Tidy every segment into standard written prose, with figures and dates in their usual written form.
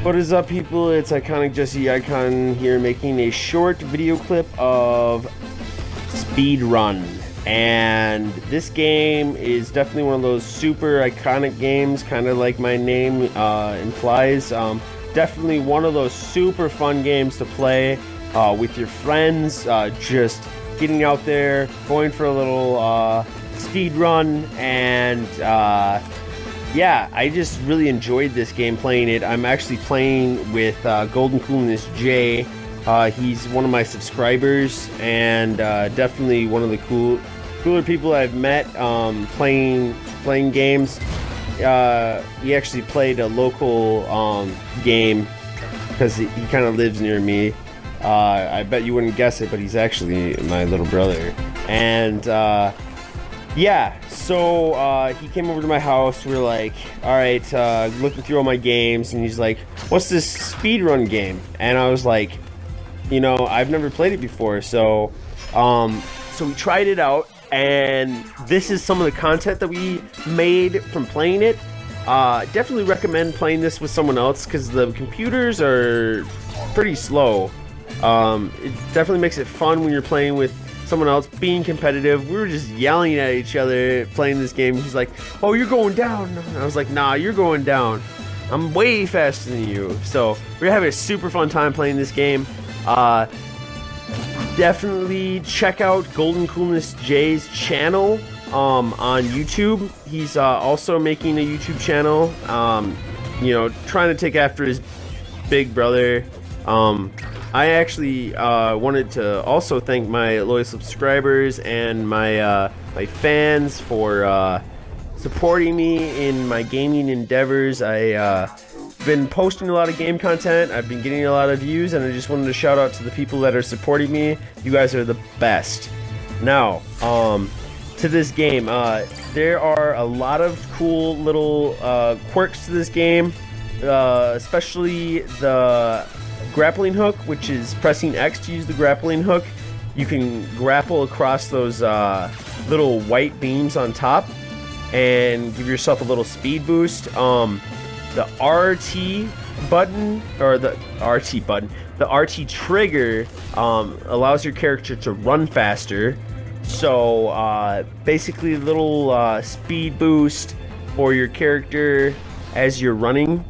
What is up, people? It's Iconic Jesse Icon here, making a short video clip of Speed Run. And this game is definitely one of those super iconic games, kind of like my name implies. Definitely one of those super fun games to play with your friends, just getting out there, going for a little speed run, and yeah, I just really enjoyed this game playing it. I'm actually playing with Goldencoolness J. He's one of my subscribers, and definitely one of the cooler people I've met playing games. He actually played a local game because he kind of lives near me. I bet you wouldn't guess it, but he's actually my little brother. And yeah, so he came over to my house. We were like, all right, looking through all my games, and he's like, what's this speedrun game? And I was like, you know, I've never played it before. So so we tried it out, and this is some of the content that we made from playing it. Definitely recommend playing this with someone else because the computers are pretty slow. It definitely makes it fun when you're playing with someone else, being competitive. We were just yelling at each other playing this game. He's like, oh, you're going down. And I was like, nah, you're going down. I'm way faster than you. So we're having a super fun time playing this game. Definitely check out Goldencoolness J's channel on YouTube. He's also making a YouTube channel, you know, trying to take after his big brother. I actually wanted to also thank my loyal subscribers and my my fans for supporting me in my gaming endeavors. I've been posting a lot of game content. I've been getting a lot of views, and I just wanted to shout out to the people that are supporting me. You guys are the best. Now, to this game, there are a lot of cool little quirks to this game, especially the grappling hook, which is pressing X to use the grappling hook. You can grapple across those little white beams on top and give yourself a little speed boost. The RT button, or the RT trigger allows your character to run faster. So basically a little speed boost for your character as you're running.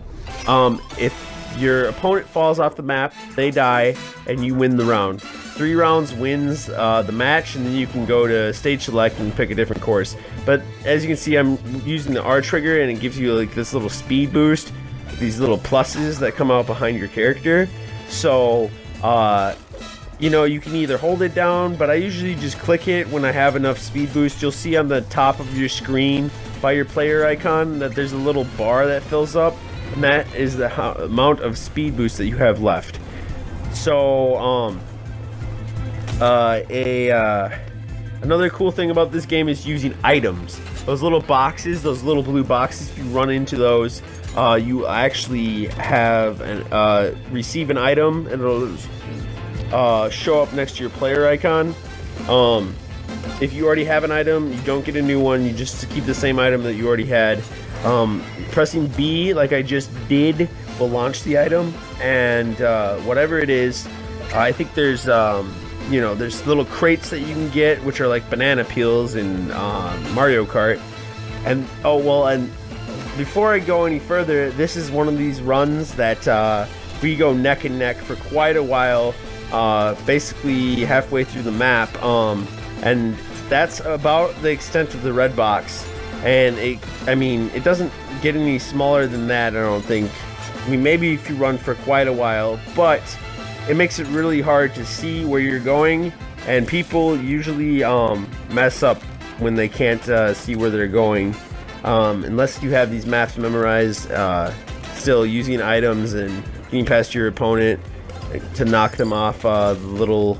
If your opponent falls off the map, they die, and you win the round. 3 rounds wins the match, and then you can go to stage select and pick a different course. But as you can see, I'm using the R trigger, and it gives you like this little speed boost, these little pluses that come out behind your character. So you know, you can either hold it down, but I usually just click it when I have enough speed boost. You'll see on the top of your screen by your player icon that there's a little bar that fills up, and that is the amount of speed boost that you have left. So another cool thing about this game is using items. Those little boxes, those little blue boxes, if you run into those, you actually have receive an item, and it'll show up next to your player icon. If you already have an item, you don't get a new one. You just keep the same item that you already had. Pressing B, like I just did, will launch the item, and whatever it is, I think there's you know, there's little crates that you can get, which are like banana peels in Mario Kart. And oh well, and before I go any further, this is one of these runs that we go neck and neck for quite a while, basically halfway through the map, and that's about the extent of the red box. And I mean, it doesn't get any smaller than that, I don't think. I mean, maybe if you run for quite a while, but it makes it really hard to see where you're going, and people usually mess up when they can't see where they're going, unless you have these maps memorized. Still, using items and getting past your opponent to knock them off the little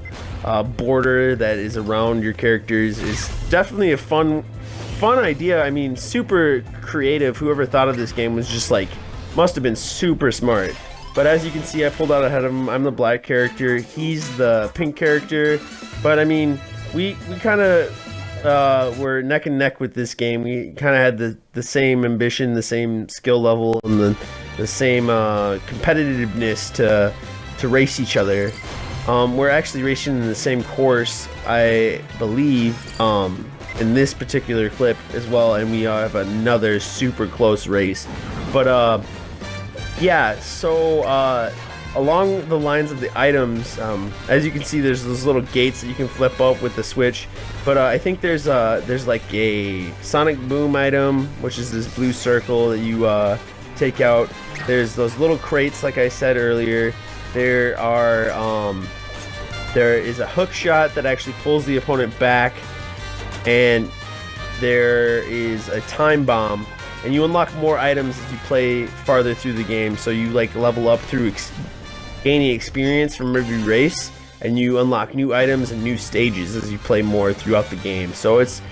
border that is around your characters is definitely a fun idea. I mean, super creative. Whoever thought of this game was just like, must have been super smart. But as you can see, I pulled out ahead of him. I'm the black character, he's the pink character. But I mean, we kind of were neck and neck with this game. We kind of had the same ambition, the same skill level, and competitiveness to race each other. We're actually racing in the same course, I believe, in this particular clip as well, and we have another super close race. But yeah, so along the lines of the items, as you can see, there's those little gates that you can flip up with the switch. But I think there's like a sonic boom item, which is this blue circle that you take out. There's those little crates, like I said earlier. There is a hook shot that actually pulls the opponent back, and there is a time bomb, and you unlock more items as you play farther through the game. So you like level up through gaining experience from every race, and you unlock new items and new stages as you play more throughout the game. So it's,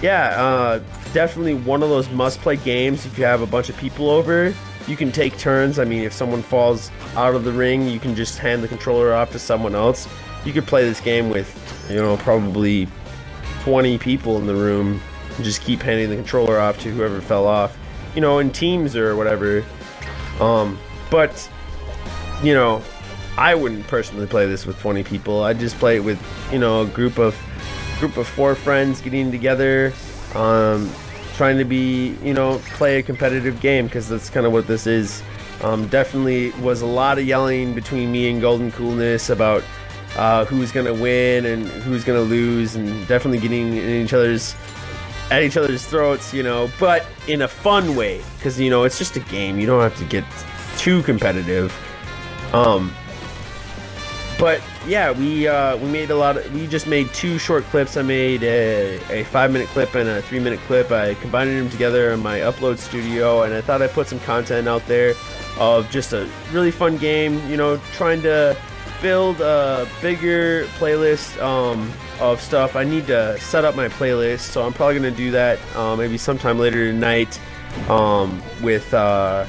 yeah, definitely one of those must-play games. If you have a bunch of people over, you can take turns. I mean, if someone falls out of the ring, you can just hand the controller off to someone else. You could play this game with, you know, probably 20 people in the room and just keep handing the controller off to whoever fell off, you know, in teams or whatever. But, you know, I wouldn't personally play this with 20 people. I'd just play it with, you know, a group of 4 friends getting together, trying to be, you know, play a competitive game, because that's kind of what this is. Definitely was a lot of yelling between me and Goldencoolness about who's gonna win and who's gonna lose, and definitely getting in at each other's throats, you know, but in a fun way, because, you know, it's just a game. You don't have to get too competitive. But yeah, we just made 2 short clips. I made a 5-minute clip and a 3-minute clip. I combined them together in my upload studio, and I thought I'd put some content out there of just a really fun game, you know, trying to build a bigger playlist of stuff. I need to set up my playlist, so I'm probably going to do that maybe sometime later tonight, with how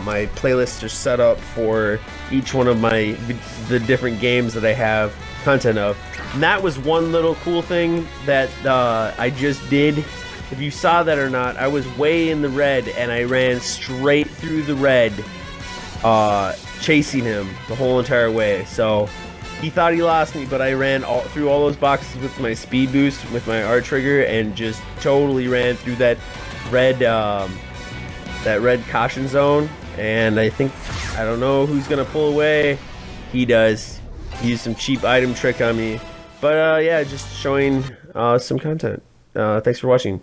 my playlists are set up for each one of the different games that I have content of. And that was one little cool thing that I just did. If you saw that or not, I was way in the red, and I ran straight through the red, chasing him the whole entire way. So he thought he lost me, but I ran through all those boxes with my speed boost, with my R trigger, and just totally ran through that red caution zone. And I don't know who's gonna pull away. He does. He used some cheap item trick on me. But yeah, just showing some content. Thanks for watching.